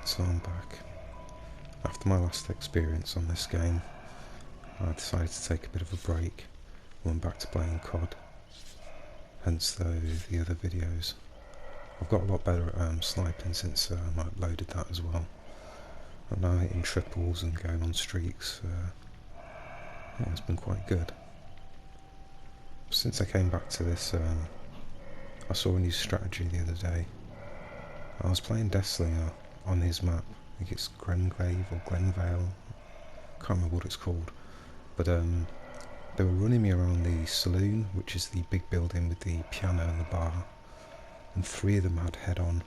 So I'm back. After my last experience on this game, I decided to take a bit of a break. Went back to playing COD, hence the other videos. I've got a lot better at sniping since I uploaded that as well. I'm now hitting triples and going on streaks. Yeah, it's been quite good. Since I came back to this, I saw a new strategy the other day. I was playing Deathslinger on his map. I think it's Glenglave or Glenvale. Can't remember what it's called. But they were running me around the saloon, which is the big building with the piano and the bar, and 3 of them had head-on.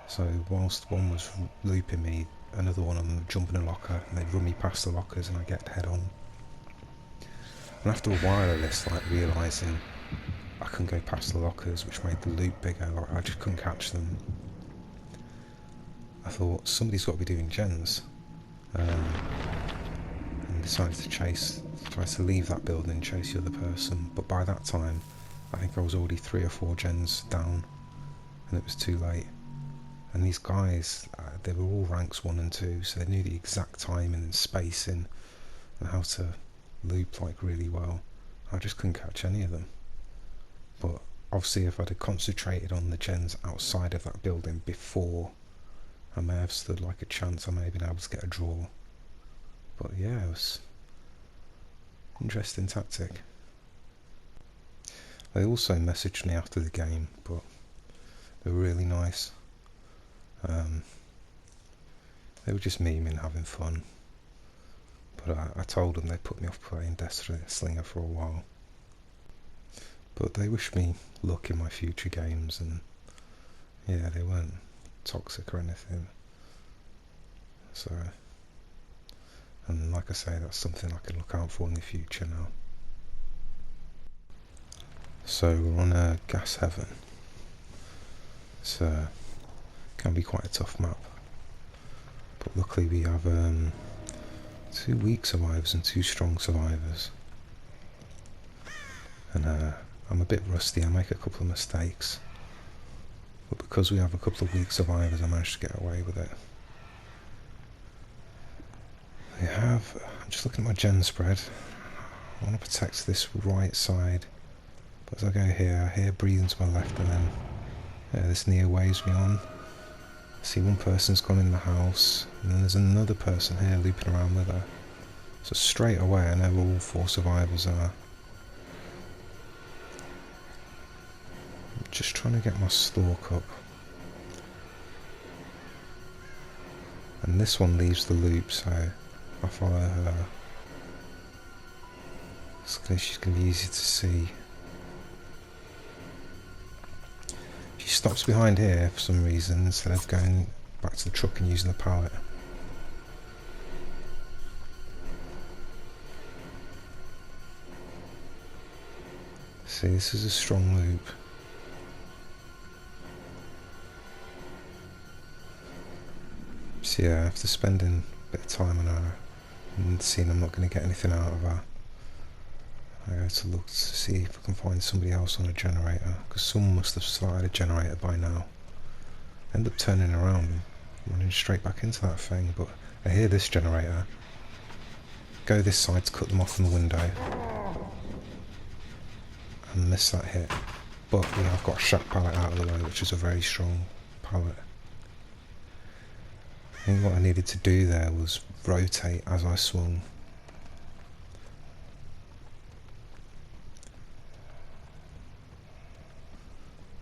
So whilst one was looping me, another one of them would jump in a locker, and they'd run me past the lockers, and I'd get head-on. And after a while of this, like realising I couldn't go past the lockers, which made the loop bigger, like I just couldn't catch them, I thought somebody's got to be doing gens, and decided to try to leave that building and chase the other person. But by that time, I think I was already 3 or 4 gens down, and it was too late. And these guys, they were all ranks 1 and 2, so they knew the exact timing and spacing and how to loop like really well. I just couldn't catch any of them. But obviously if I'd have concentrated on the gens outside of that building before, I may have stood like a chance. I may have been able to get a draw. But yeah, it was an interesting tactic. They also messaged me after the game, but they were really nice. They were just memeing, having fun. But I told them they put me off playing Deathslinger for a while. But they wished me luck in my future games, and yeah, they weren't toxic or anything. So, and like I say, that's something I can look out for in the future now. So we're on a Gas Heaven. It's can be quite a tough map, but luckily we have 2 weak survivors and 2 strong survivors. And I'm a bit rusty, I make a couple of mistakes, but because we have a couple of weak survivors, I managed to get away with it. I'm just looking at my gen spread. I want to protect this right side, but as I go here, I hear breathing to my left, and then this Neo waves me on. I see one person's gone in the house, and then there's another person here looping around with her. So straight away I know where all 4 survivors are. I'm just trying to get my stalk up. And this one leaves the loop, so I follow her. She's going to be easy to see. She stops behind here for some reason instead of going back to the truck and using the pallet. See, this is a strong loop. So yeah, after spending a bit of time on her and seeing I'm not going to get anything out of her, I go to look to see if I can find somebody else on a generator, because someone must have started a generator by now. End up turning around and running straight back into that thing, but I hear this generator. Go this side to cut them off from the window and miss that hit. But yeah, I've got a shack pallet out of the way, which is a very strong pallet. I think what I needed to do there was rotate as I swung.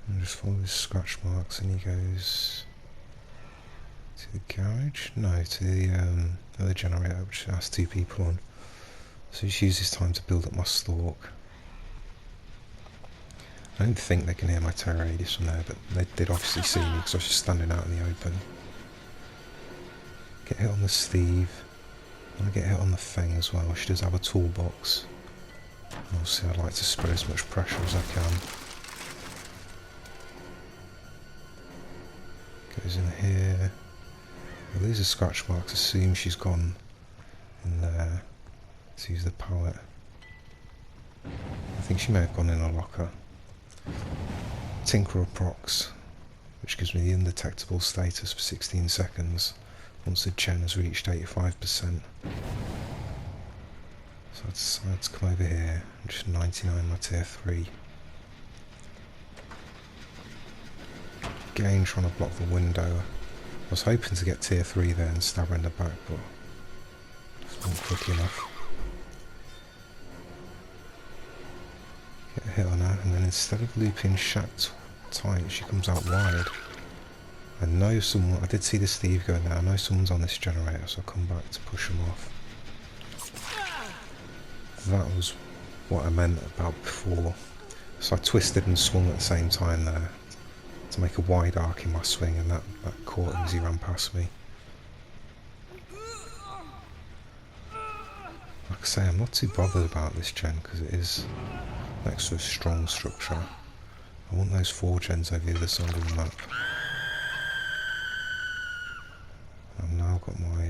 And just follow his scratch marks, and he goes to the garage? No, to the other generator, which has 2 people on. So just use this time to build up my stalk. I don't think they can hear my terror radius from there, but they did obviously see me because I was just standing out in the open. Get hit on the Steve. I want to get hit on the Feng as well. She does have a toolbox. Obviously I'd like to spread as much pressure as I can. Goes in here. Well, these are scratch marks. Assume she's gone in there to use the pallet. I think she may have gone in a locker. Tinker or procs. which gives me the undetectable status for 16 seconds once the gen has reached 85%. So I decide to come over here and just 99 my tier 3. Again trying to block the window. I was hoping to get tier 3 there and stab her in the back, but it wasn't quick enough. Get a hit on her, and then instead of looping Shack tight, she comes out wide. I know someone, I did see the Steve go there, I know someone's on this generator, so I'll come back to push him off. That was what I meant about before. So I twisted and swung at the same time there to make a wide arc in my swing, and that caught him as he ran past me. Like I say, I'm not too bothered about this gen because it is next to a strong structure. I want those 4 gens over the other side of the map. I've now got my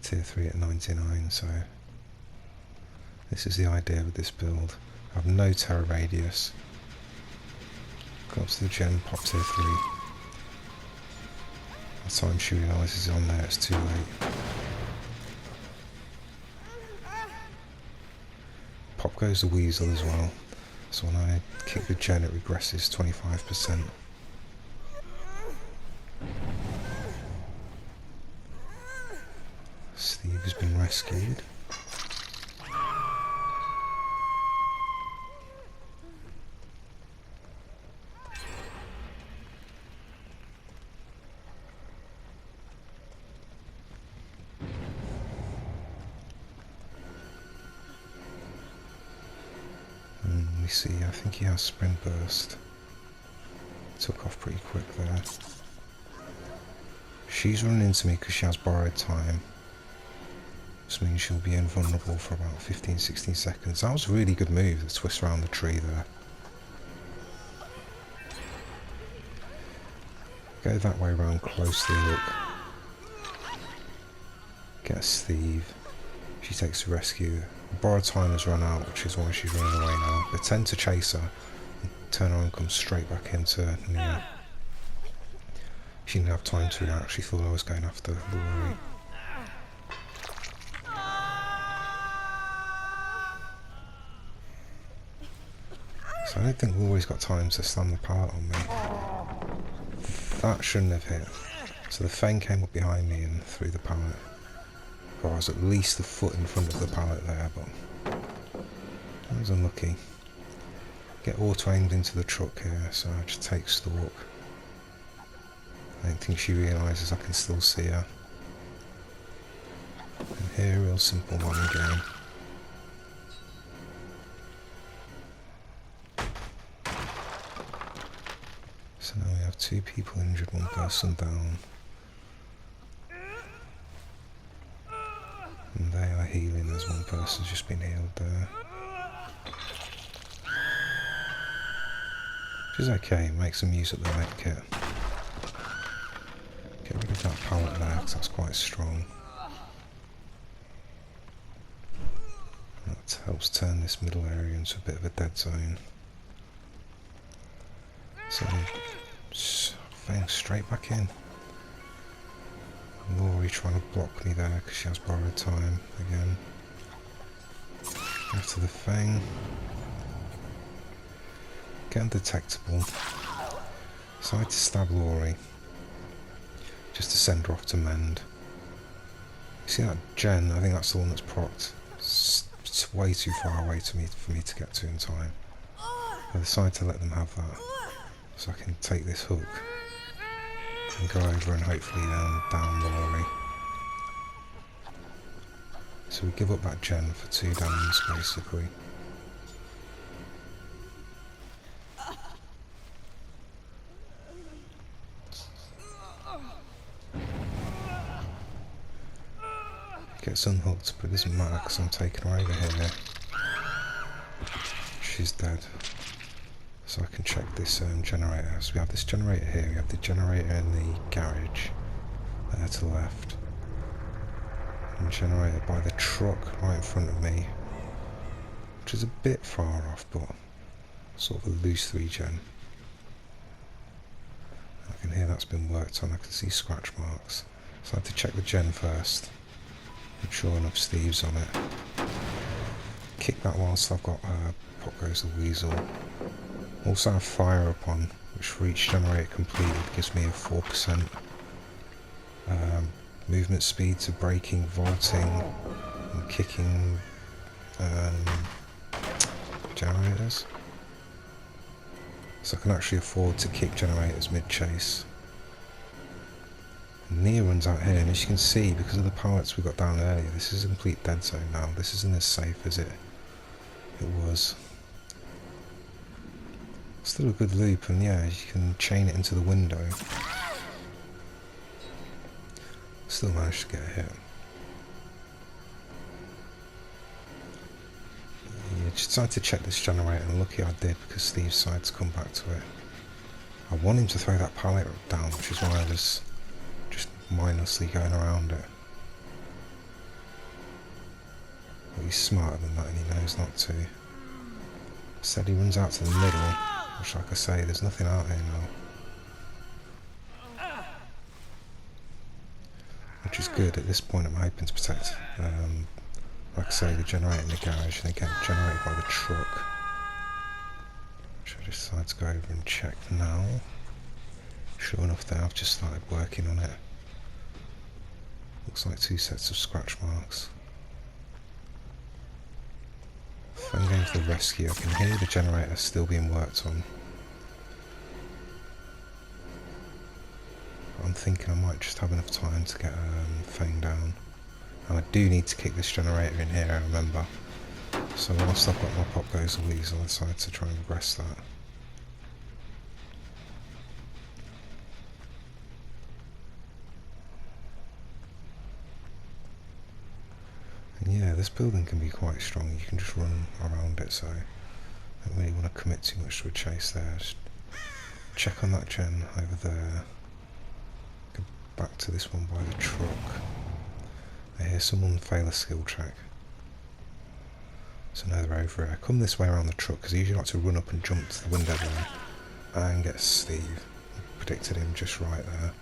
tier 3 at 99, so this is the idea with this build. I have no terror radius. Go up to the gen, pop tier 3. By the time she realises it's on there, it's too late. Pop goes the weasel as well, so when I kick the gen it regresses 25%. Steve has been rescued. We see, I think he has sprint burst. Took off pretty quick there. She's running into me because she has borrowed time. This means she'll be invulnerable for about 15-16 seconds. That was a really good move, the twist around the tree there. Go that way around closely, look. Get a Steve. She takes the rescue. Borrowed time has run out, which is why she's running away now. They tend to chase her, and turn around and come straight back into Nia. She didn't have time to react, she thought I was going after Laurie. So I don't think Laurie's got time to slam the pallet on me. That shouldn't have hit. So the Fang came up behind me and threw the pallet. Or I was at least a foot in front of the pallet there, but I was unlucky. Get auto-aimed into the truck here, so I just take stalk. I don't think she realises I can still see her. And here, real simple one game. So now we have 2 people injured, 1 person down. And they are healing as 1 person's just been healed there. Which is okay, it makes them use up the med kit. Get rid of that pallet there because that's quite strong. That helps turn this middle area into a bit of a dead zone. So, Fang straight back in. Laurie trying to block me there because she has borrowed time again. After the Fang. Get undetectable. Decide to stab Laurie. Just to send her off to mend. You see that gen? I think that's the one that's procced. It's way too far away for me to get to in time. I decide to let them have that. So I can take this hook and go over and hopefully down Laurie. So we give up that gen for 2 downs basically. Gets unhooked, but it doesn't matter because I'm taking her over here. She's dead. So I can check this generator. So we have this generator here, we have the generator in the garage, there to the left. And generator by the truck right in front of me, which is a bit far off, but sort of a loose 3 gen. that's been worked on. I can see scratch marks. So I had to check the gen first. And sure enough, Steve's on it. Kick that whilst I've got Pop Goes the Weasel. Also have Fire Up on, which for each generator completed gives me a 4% movement speed to braking, vaulting and kicking generators. So I can actually afford to kick generators mid-chase. Nia runs out here, and as you can see, because of the pallets we got down earlier, this is a complete dead zone now. This isn't as safe as it was. Still a good loop, and yeah, you can chain it into the window. Still managed to get a hit. Yeah, just decided to check this generator, and lucky I did because Steve's side's come back to it. I want him to throw that pallet down, which is why I was just mindlessly going around it. But he's smarter than that and he knows not to. Said he runs out to the middle, which like I say, there's nothing out here now. Which is good. At this point I'm hoping to protect, like I say, the generator in the garage and again generated by the truck. Which I just decided to go over and check now. Sure enough there, I've just started working on it. Looks like 2 sets of scratch marks. If I'm going for the rescue, I can hear the generator still being worked on. I'm thinking I might just have enough time to get Fang down. And I do need to kick this generator in here, I remember. So whilst I've got my Pop Goes the Weasel, I decided to try and progress that. And yeah, this building can be quite strong. You can just run around it, so I don't really want to commit too much to a chase there. Just check on that gen over there. Go back to this one by the truck. I hear someone fail a skill check. So now they're over here. Come this way around the truck, because I usually like to run up and jump to the window there and get Steve. Predicted him just right there.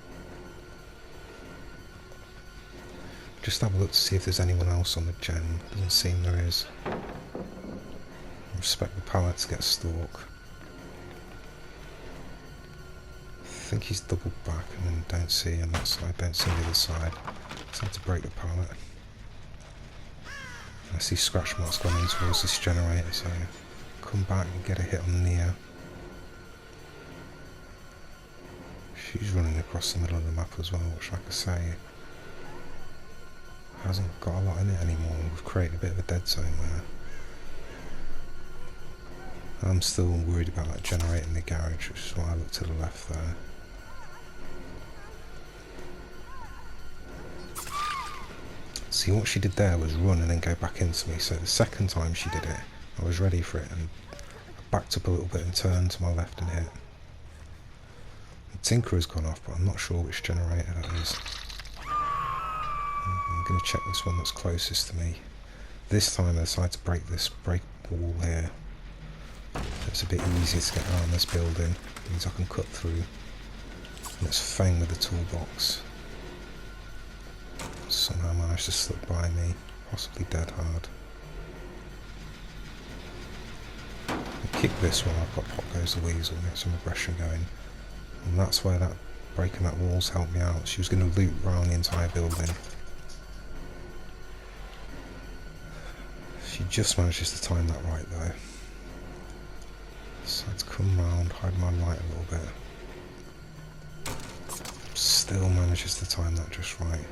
Just have a look to see if there's anyone else on the gen. Doesn't seem there is. Respect the pallets, get Stalk. I think he's doubled back and then don't see on that side, don't see the other side. So I have to break the pallet. I see scratch marks going in towards this generator, so come back and get a hit on Nia. She's running across the middle of the map as well, which like I say, hasn't got a lot in it anymore. We've created a bit of a dead zone there. I'm still worried about that generator in the garage, which is why I look to the left there. See, what she did there was run and then go back into me, so the second time she did it, I was ready for it and I backed up a little bit and turned to my left and hit. The Tinkerer's gone off, but I'm not sure which generator that is. I'm going to check this one that's closest to me. This time I decided to break this break wall here. So it's a bit easier to get around this building. It means I can cut through. And it's Fang with the toolbox. Somehow managed to slip by me, possibly dead hard. I'll kick this one, I've got Pop Goes the Weasel, get some aggression going. And that's where that breaking that wall's helped me out. She was going to loop around the entire building. She just manages to time that right though. So let's come round, hide my light a little bit. Still manages to time that just right.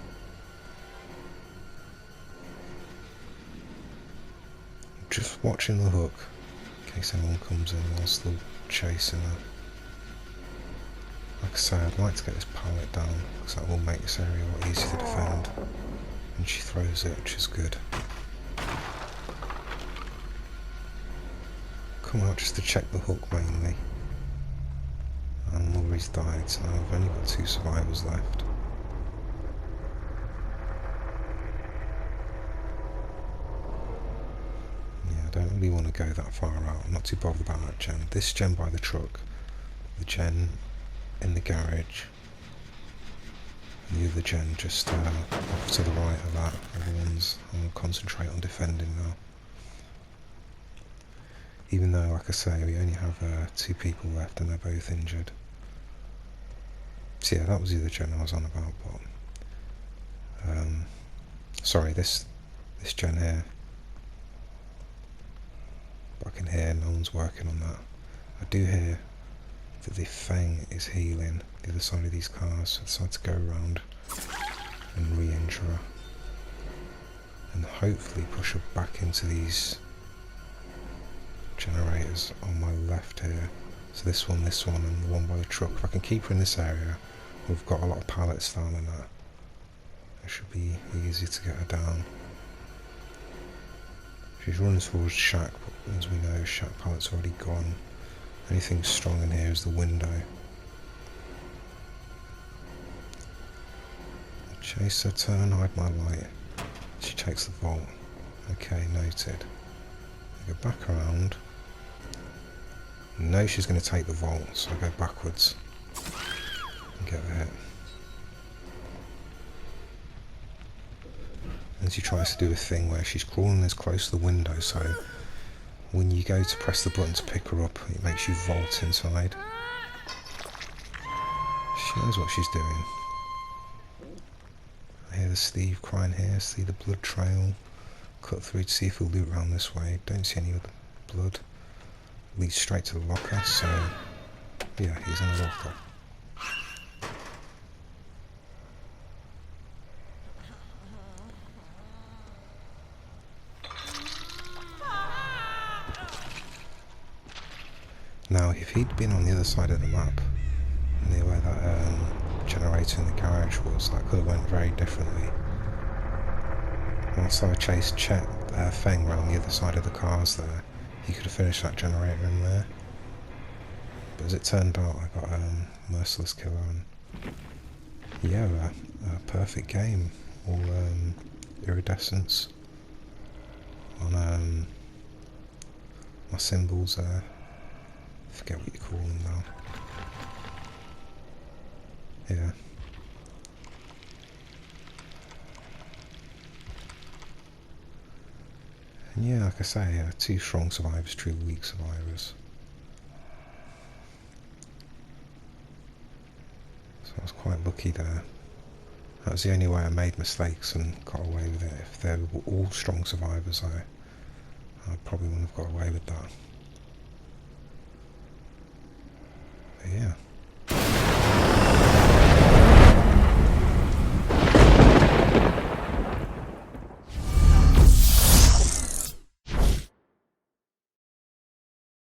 Just watching the hook, in case anyone comes in while still chasing her. Like I say, I'd like to get this pallet down, because that will make this area a lot easier to defend. And she throws it, which is good. Come out just to check the hook mainly. And Laurie's died, so I've only got 2 survivors left. I don't really want to go that far out. I'm not too bothered about that gen. This gen by the truck, the gen in the garage, The other gen just off to the right of that are the ones I'll concentrate on defending now. Even though, like I say, we only have 2 people left and they're both injured. So yeah, that was the other gen I was on about, but sorry, this gen here. But I can hear no one's working on that. I do hear that the Feng is healing the other side of these cars, so I decided to go around and re-injure her. And hopefully push her back into these generators on my left here. So this one, and the one by the truck. If I can keep her in this area, we've got a lot of pallets down in that. It should be easy to get her down. She's running towards Shack, but as we know, Shack pallet's already gone. Anything strong in here is the window. Chase her, turn, hide my light. She takes the vault. Okay, noted. I go back around. No, she's going to take the vault, so I go backwards and get the hit. And she tries to do a thing where she's crawling as close to the window, so when you go to press the button to pick her up, it makes you vault inside. She knows what she's doing. I hear the Steve crying here, see the blood trail. Cut through to see if we'll loot around this way. Don't see any other blood. Leads straight to the locker, so yeah, he's in the locker. Now, if he'd been on the other side of the map, near where that generator in the garage was, that could have went very differently. Once I chased Feng around the other side of the cars there, he could have finished that generator in there. But as it turned out, I got a merciless killer, and yeah, a perfect game. All iridescence on my symbols there. Forget what you call them now. Yeah. And yeah, like I say, 2 strong survivors, 2 weak survivors. So I was quite lucky there. That was the only way I made mistakes and got away with it. If they were all strong survivors, I probably wouldn't have got away with that.